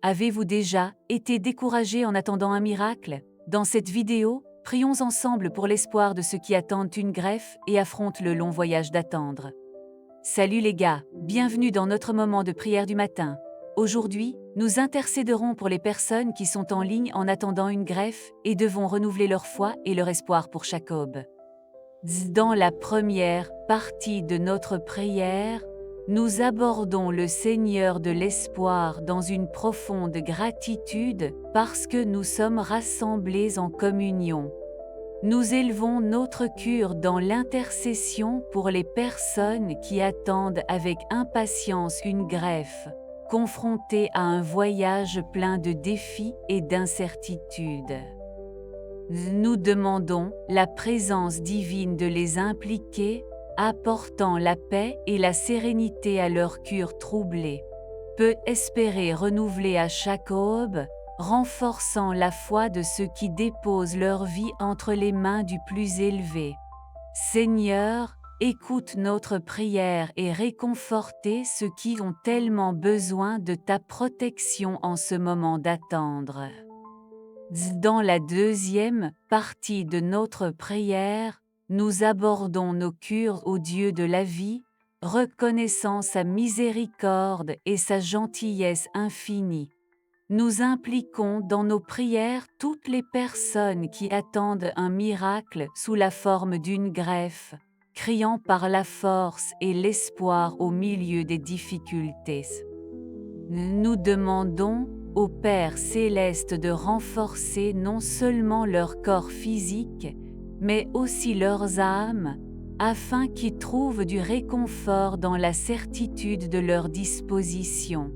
Avez-vous déjà été découragé en attendant un miracle? Dans cette vidéo, prions ensemble pour l'espoir de ceux qui attendent une greffe et affrontent le long voyage d'attendre. Salut les gars, bienvenue dans notre moment de prière du matin. Aujourd'hui, nous intercéderons pour les personnes qui sont en ligne en attendant une greffe et devront renouveler leur foi et leur espoir pour Jacob. Dans la première partie de notre prière, nous abordons le Seigneur de l'espoir dans une profonde gratitude parce que nous sommes rassemblés en communion. Nous élevons notre cœur dans l'intercession pour les personnes qui attendent avec impatience une greffe, confrontées à un voyage plein de défis et d'incertitudes. Nous demandons la présence divine de les impliquer, apportant la paix et la sérénité à leur cœur troublé. Peut espérer renouveler à chaque aube, renforçant la foi de ceux qui déposent leur vie entre les mains du plus élevé. Seigneur, écoute notre prière et réconfortez ceux qui ont tellement besoin de ta protection en ce moment d'attendre. Dans la deuxième partie de notre prière, nous abordons nos cœurs au Dieu de la vie, reconnaissant sa miséricorde et sa gentillesse infinie. Nous impliquons dans nos prières toutes les personnes qui attendent un miracle sous la forme d'une greffe, criant par la force et l'espoir au milieu des difficultés. Nous demandons au Père céleste de renforcer non seulement leur corps physique, mais aussi leurs âmes, afin qu'ils trouvent du réconfort dans la certitude de leur disposition.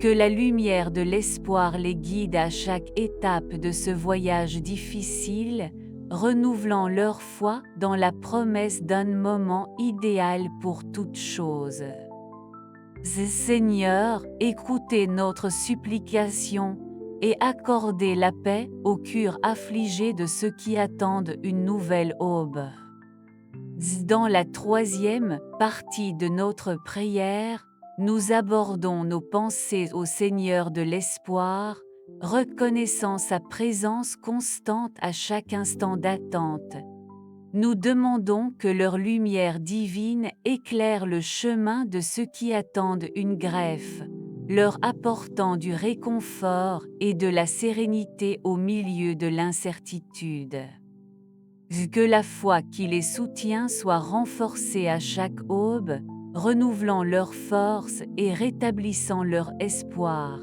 Que la lumière de l'espoir les guide à chaque étape de ce voyage difficile, renouvelant leur foi dans la promesse d'un moment idéal pour toute chose. Seigneur, écoutez notre supplication et accordez la paix au cœur affligé de ceux qui attendent une nouvelle aube. Dans la troisième partie de notre prière, nous abordons nos pensées au Seigneur de l'espoir, reconnaissant sa présence constante à chaque instant d'attente. Nous demandons que leur lumière divine éclaire le chemin de ceux qui attendent une greffe, leur apportant du réconfort et de la sérénité au milieu de l'incertitude. Que la foi qui les soutient soit renforcée à chaque aube, renouvelant leur force et rétablissant leur espoir,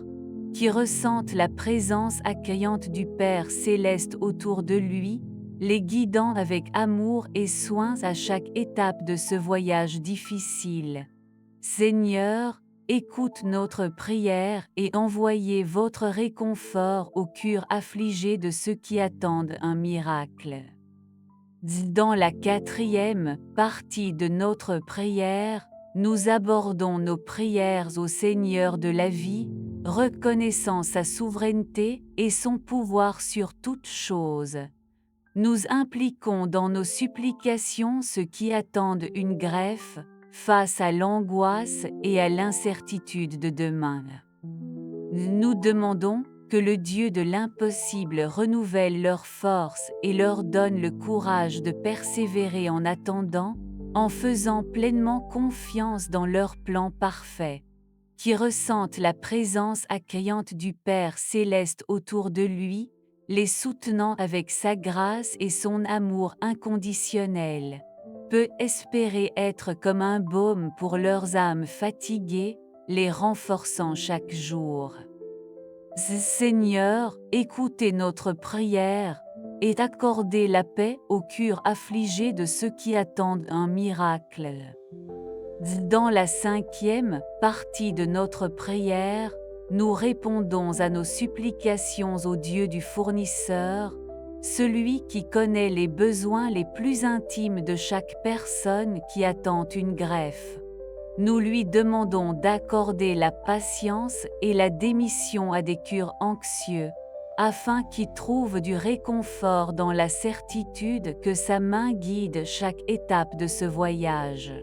qui ressentent la présence accueillante du Père céleste autour de lui, les guidant avec amour et soin à chaque étape de ce voyage difficile. Seigneur, écoute notre prière et envoyez votre réconfort au cœur affligé de ceux qui attendent un miracle. Dans la quatrième partie de notre prière, nous abordons nos prières au Seigneur de la vie, reconnaissant sa souveraineté et son pouvoir sur toute chose. Nous impliquons dans nos supplications ceux qui attendent une greffe, face à l'angoisse et à l'incertitude de demain. Nous demandons que le Dieu de l'impossible renouvelle leur force et leur donne le courage de persévérer en attendant, en faisant pleinement confiance dans leur plan parfait, qui ressentent la présence accueillante du Père céleste autour de lui, les soutenant avec sa grâce et son amour inconditionnel, peut espérer être comme un baume pour leurs âmes fatiguées, les renforçant chaque jour. Seigneur, écoutez notre prière et accordez la paix au cœur affligé de ceux qui attendent un miracle. Dans la cinquième partie de notre prière, nous répondons à nos supplications au Dieu du fournisseur, celui qui connaît les besoins les plus intimes de chaque personne qui attend une greffe. Nous lui demandons d'accorder la patience et la démission à des cœurs anxieux, afin qu'ils trouvent du réconfort dans la certitude que sa main guide chaque étape de ce voyage.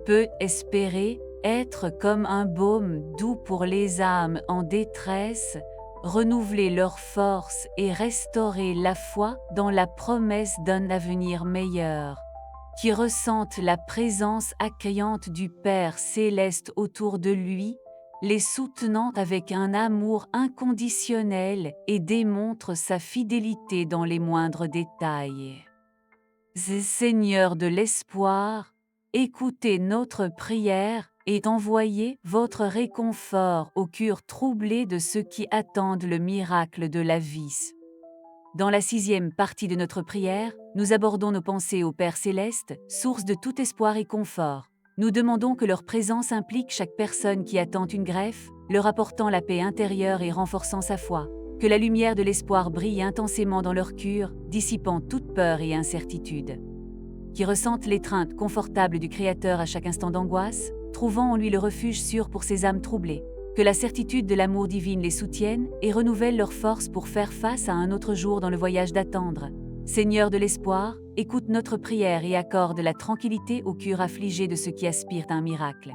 Peut espérer être comme un baume doux pour les âmes en détresse, renouveler leur force et restaurer la foi dans la promesse d'un avenir meilleur, qui ressentent la présence accueillante du Père céleste autour de lui, les soutenant avec un amour inconditionnel et démontrent sa fidélité dans les moindres détails. Seigneur de l'espoir, écoutez notre prière et envoyez votre réconfort aux cœurs troublés de ceux qui attendent le miracle de la vie. Dans la 6e partie de notre prière, nous abordons nos pensées au Père céleste, source de tout espoir et confort. Nous demandons que leur présence implique chaque personne qui attend une greffe, leur apportant la paix intérieure et renforçant sa foi. Que la lumière de l'espoir brille intensément dans leur cœur, dissipant toute peur et incertitude. Qui ressentent l'étreinte confortable du Créateur à chaque instant d'angoisse, trouvant en lui le refuge sûr pour ces âmes troublées. Que la certitude de l'amour divin les soutienne et renouvelle leur force pour faire face à un autre jour dans le voyage d'attendre. Seigneur de l'espoir, écoute notre prière et accorde la tranquillité au cœur affligé de ceux qui aspirent à un miracle.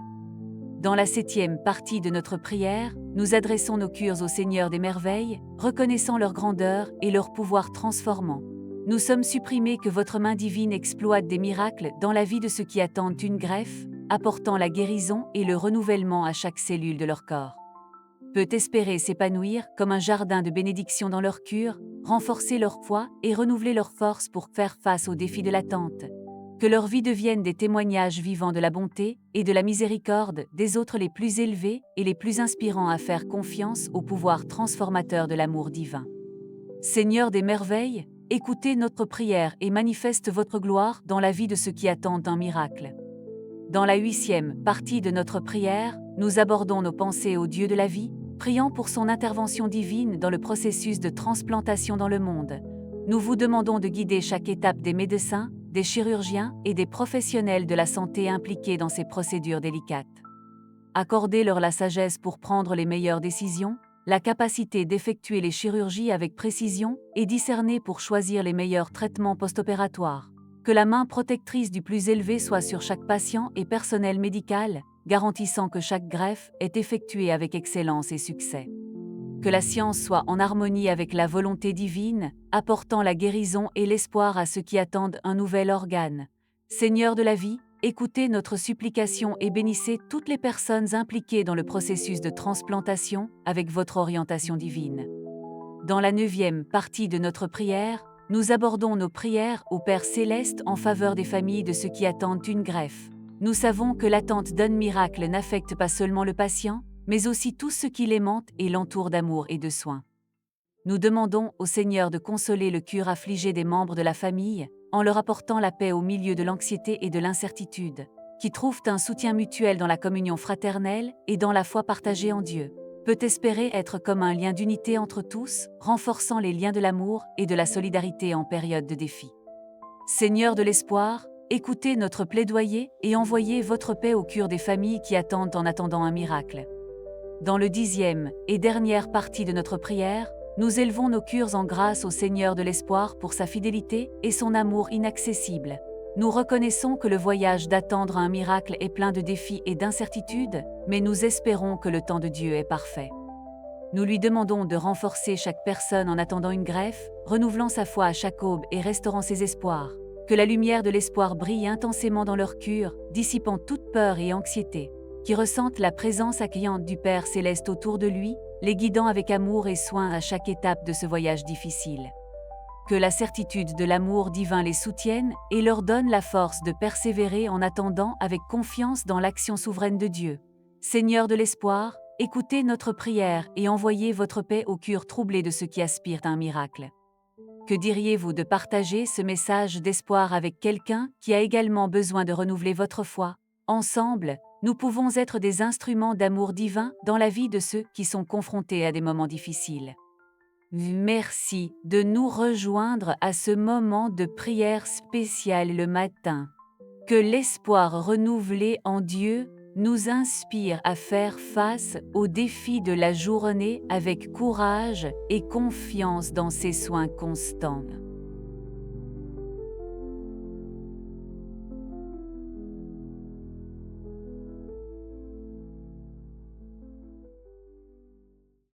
Dans la 7e partie de notre prière, nous adressons nos cœurs au Seigneur des merveilles, reconnaissant leur grandeur et leur pouvoir transformant. Nous sommes supprimés que votre main divine exploite des miracles dans la vie de ceux qui attendent une greffe, apportant la guérison et le renouvellement à chaque cellule de leur corps. Peut espérer s'épanouir comme un jardin de bénédiction dans leur cœur, renforcer leur foi et renouveler leur force pour faire face aux défis de l'attente. Que leur vie devienne des témoignages vivants de la bonté et de la miséricorde des autres les plus élevés et les plus inspirants à faire confiance au pouvoir transformateur de l'amour divin. Seigneur des merveilles, écoutez notre prière et manifeste votre gloire dans la vie de ceux qui attendent un miracle. Dans la 8e partie de notre prière, nous abordons nos pensées au Dieu de la vie, priant pour son intervention divine dans le processus de transplantation dans le monde. Nous vous demandons de guider chaque étape des médecins, des chirurgiens et des professionnels de la santé impliqués dans ces procédures délicates. Accordez-leur la sagesse pour prendre les meilleures décisions, la capacité d'effectuer les chirurgies avec précision et discerner pour choisir les meilleurs traitements post-opératoires. Que la main protectrice du plus élevé soit sur chaque patient et personnel médical, garantissant que chaque greffe est effectuée avec excellence et succès. Que la science soit en harmonie avec la volonté divine, apportant la guérison et l'espoir à ceux qui attendent un nouvel organe. Seigneur de la vie, écoutez notre supplication et bénissez toutes les personnes impliquées dans le processus de transplantation avec votre orientation divine. Dans la 9e partie de notre prière, nous abordons nos prières au Père céleste en faveur des familles de ceux qui attendent une greffe. Nous savons que l'attente d'un miracle n'affecte pas seulement le patient, mais aussi tous ceux qui l'aimantent et l'entourent d'amour et de soins. Nous demandons au Seigneur de consoler le cœur affligé des membres de la famille, en leur apportant la paix au milieu de l'anxiété et de l'incertitude, qui trouvent un soutien mutuel dans la communion fraternelle et dans la foi partagée en Dieu. Peut espérer être comme un lien d'unité entre tous, renforçant les liens de l'amour et de la solidarité en période de défi. Seigneur de l'espoir, écoutez notre plaidoyer et envoyez votre paix au cœur des familles qui attendent en attendant un miracle. Dans le 10e et dernière partie de notre prière, nous élevons nos cœurs en grâce au Seigneur de l'espoir pour sa fidélité et son amour inaccessible. Nous reconnaissons que le voyage d'attendre un miracle est plein de défis et d'incertitudes, mais nous espérons que le temps de Dieu est parfait. Nous lui demandons de renforcer chaque personne en attendant une greffe, renouvelant sa foi à chaque aube et restaurant ses espoirs. Que la lumière de l'espoir brille intensément dans leur cœur, dissipant toute peur et anxiété. Qui ressentent la présence accueillante du Père céleste autour de lui, les guidant avec amour et soin à chaque étape de ce voyage difficile. Que la certitude de l'amour divin les soutienne et leur donne la force de persévérer en attendant avec confiance dans l'action souveraine de Dieu. Seigneur de l'espoir, écoutez notre prière et envoyez votre paix au cœur troublé de ceux qui aspirent à un miracle. Que diriez-vous de partager ce message d'espoir avec quelqu'un qui a également besoin de renouveler votre foi? Ensemble, nous pouvons être des instruments d'amour divin dans la vie de ceux qui sont confrontés à des moments difficiles. Merci de nous rejoindre à ce moment de prière spéciale le matin. Que l'espoir renouvelé en Dieu nous inspire à faire face aux défis de la journée avec courage et confiance dans ses soins constants.